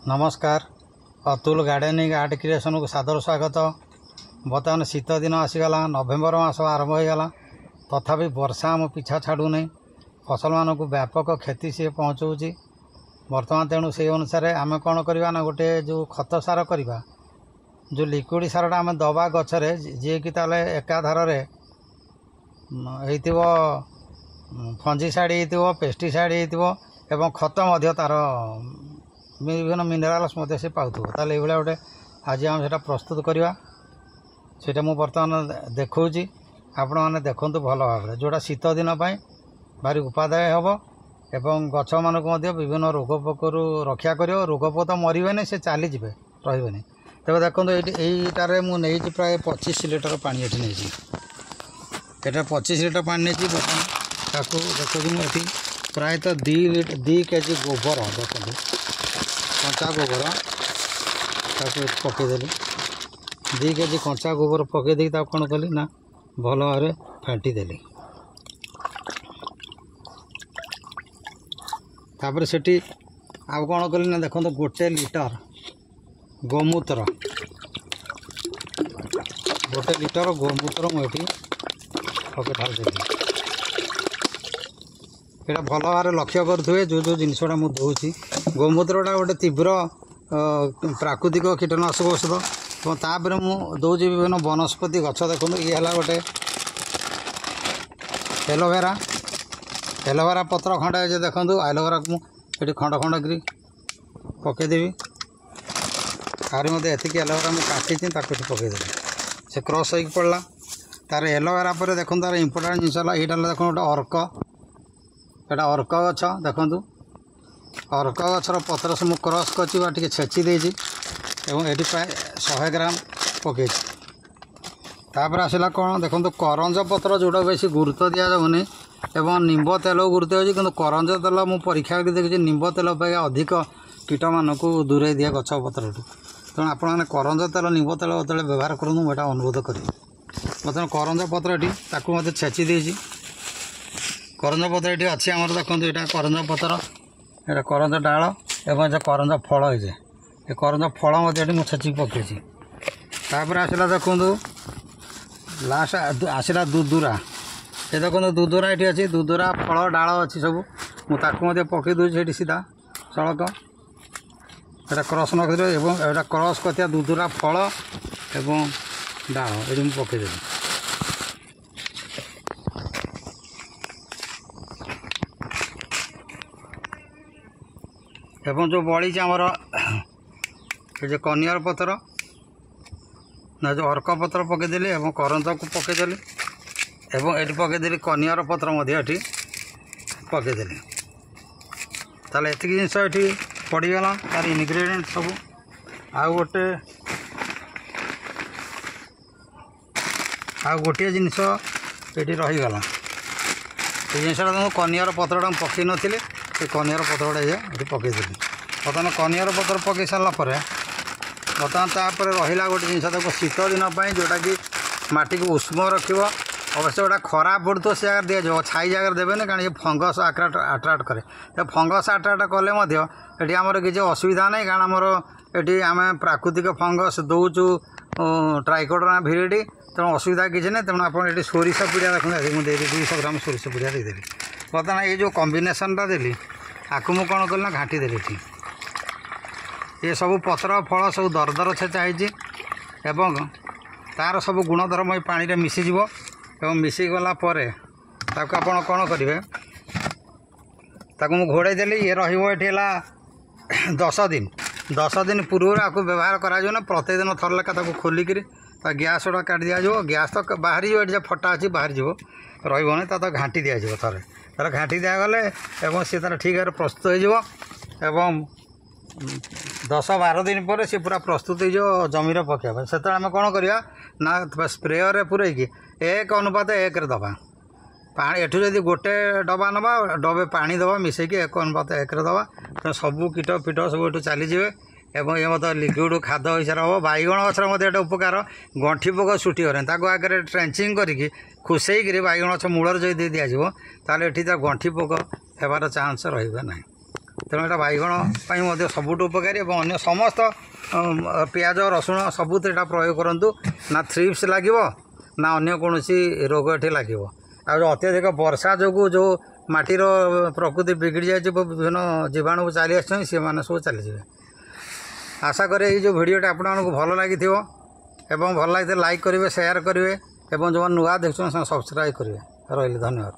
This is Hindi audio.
नमस्कार। अतुल गार्डनिंग आर्ट क्रिएशन को सादर स्वागत। बर्तमान शीत दिन आसीगला, नवेम्बर मास आरंभ होगा तथापि वर्षा आम पिछा छाड़ू नहीं, फसल मान को व्यापक क्षति सी पहुँचाऊँच। बर्तमान तेणु से अनुसार आम कौन करवा ना गोटे जो खत सार करवा, जो लिक्विड सारटा आम दबा गचरे जी कि एकाधार फंजीसाइड हो पेस्टिसाइड हो खत तार विभिन्न मिनराल्स से पाथो ताले ये गोटे आज आम से प्रस्तुत करवा। सेटा मु बर्तमान देखौची, आपण मैंने देखु भल भाव जोटा शीत दिन भारी उपादाय हम एवं गछ मानक विभिन्न रोग पोकरू रक्षा कर। रोग पोक तो मरवे नहीं, से चलीजे रे नहीं। तेज देखो यहीटार मुझे प्राय 25 लिटर पा ये 25 लिटर पा नहीं ताकू देखो मुझे प्रायतः 2 केजी गोबर देखो कंचा गोबर पकईदेली। 2 केजी कंचा गोबर पकईदे कौन कली ना भल भाव फेंटीदेली। तापर से आउ कौन कली ना देखो 1 लिटर गोमूत्र, 1 लिटर गोमूत्र मुझे पके ढालदेली। यहाँ भल भाव लक्ष्य करुए जो जो जिनसा मुझे दूसरी गोमूत्रटा गोटे तीव्र प्राकृतिक कीटनाशक औषध। और तापर मुझे दूसरी विभिन्न वनस्पति गछ देखो ये है गोटे एलोवेरा पत्र खंडे जो देखो एलोवेरा को ये खंड खंड कर पकईदेवी। आर मत एतिक एलोवेरा मुझे काटी पकईदेवी, से क्रॉस हो पड़ा तार एलोवेरा पर देखो तार इम्पोर्टाट जिनस ये देखो गोटे अर्क, एटा अर्क गछ देखु। अर्क गचर पत्र से मुझे क्रॉस कर छेची देती और ये प्राय 100 ग्राम पकई। तापर आसला कौन देखो करंज पत्र जोटा बेसी गुरुत्व दि जाऊनी एवं निम्ब तेल गुरुत्व हो, कि करंज तेल मुझे परीक्षा कर देखिए निम्ब तेल अपेक्षा अधिक कीट मानक दूरे दिए गछ पत्र। तेणु आप करंज तेल निम्ब तेल जो व्यवहार करूँ मुझे अनुरोध करी। बर्तमान करंज पत्रटी मत छेची देती। करंज पत्र ये अच्छी आम देखो यहाँ करंज पत्र, यहाँ करंज डाल एवं जो करंज फल हो जाए ये करंज फल मुझे मुझे छेची पकई। तापर आसला देखो लास्ट आसला दुदुरा, ये देखो दुदुरा ये अच्छी दुदुरा फल डाल अच्छी सब मुझे पकई दूसरी सीधा सड़क यहाँ क्रॉस न कर यहाँ क्रॉस कर दुदुरा फल एवं डाल ये मुझे पकईदेवी। एवं जो बड़ी आमर ये कनियर पत्र ना जो अर्क पत्र पकईदेली और करंज को पकईदेली एवं ये पकईदेली कनियर पत्र ये पकईदेली। ताले एतिक जिनस ये पड़गला तार इनग्रेडिएंट सब। आउ गोटे जिनस ये रहीगला ये जिनसा तुम कनियर पत्रटा पकई नी से कनियर पत्रटा ये पकईदेली। बर्तमान कनियर पत्र पकई सारापर बर्तमान तापर रहा गोटे जिनस देखो शीत दिन जोटा कि माटी को उष्म रखिब। अवश्य गोटा खरा पड़ो से जगह दिजाव, छाई जगह देवे ना, कारण ये फंगस आट्राक्ट करे। तो फंगस आट्राक्ट कले ये आमर किसी असुविधा नहीं, कारण आमर ये आम प्राकृतिक फंगस दौचु ट्राइकोडर्मा विरिडी। तेणु असुविधा किसी ना। तेणु आप सोरिष पीड़ा देखते मुझे 200 ग्राम सोरिष पीड़ा देदेली। बर्तमान ये जो कम्बिनेसनटा देली आपको मुझे कौन कल ना घाटी देली। ठीक ये सब पत्र फल सब दरदर छेचा एवं तार सब गुणधर्म ये पानी रे मिसीज एवं मिसीगला ताको आपण कौन करेंगे ताको मुझे घोड़े देली। ये रही 10 दिन 10 दिन पूर्व आपको व्यवहार करा प्रत्येक दिन थर लेखा खोलिक गैस गुड़ा काट दिज्व। गैस तो बाहरी जो फटा अच्छी बाहरी जीव रही तो घाटी दिज्व। थे तार घाटी दिगले एवं सी तार ठीक भाव प्रस्तुत हो 10-12 दिन पर सी पूरा प्रस्तुत हो जमीर पकड़ा। से आम कौन करवा ना स्प्रेयर पूरैकी 1:1 दबा पानी। एठू जदि गोटे डबा नवा डबे पानी दबा मिसेकी 1:1 दबा। तो सबू कीट फिट सब ये चलीजे एवं ये मतलब लिक्विड खाद हिसाब हम। बैगण गचर मत उपकार गंठी पोक सुटी करें आगे ट्रेंचिंग करके खुसईक बैगण गच मूलर जो दि दिज्व ताले ये गंठी पोक हेबार चान्स रही ना। ତେଣୁ ଏଇଟା ବାଇଗଣ ପାଇଁ ମଧ୍ୟ ସବୁଠୁ ଉପକାରୀ ଏବଂ ଅନ୍ୟ ସମସ୍ତ ପିଆଜ ରସୁଣ ସବୁଥିରେ ଏଇଟା ପ୍ରୟୋଗ କରନ୍ତୁ। ନା ଥ୍ରିପ୍ସ ଲାଗିବ ନା ଅନ୍ୟ କୌଣସି ରୋଗ ଏଠି ଲାଗିବ। ଆଉ ଯେଉଁ ଅତ୍ୟଧିକ ବର୍ଷା ଯୋଗୁଁ ଯେଉଁ ମାଟିର ପ୍ରକୃତି ବିଗିଡ଼ି ଯାଇଛି, ବିଭିନ୍ନ ଜୀବାଣୁ ଚାଲି ଆସିଛନ୍ତି, ସେମାନେ ସବୁ ଚାଲିଯିବେ। ଆଶା କରେ ଏଇ ଯେଉଁ ଭିଡ଼ିଓଟା ଆପଣମାନଙ୍କୁ ଭଲ ଲାଗିଥିବ ଏବଂ ଭଲ ଲାଗିଥିଲେ ଲାଇକ୍ କରିବେ, ସେୟାର କରିବେ ଏବଂ ଯେଉଁମାନେ ନୂଆ ଦେଖୁଛନ୍ତି ସେମାନେ ସବସ୍କ୍ରାଇବ୍ କରିବେ। ରହିଲି, ଧନ୍ୟବାଦ।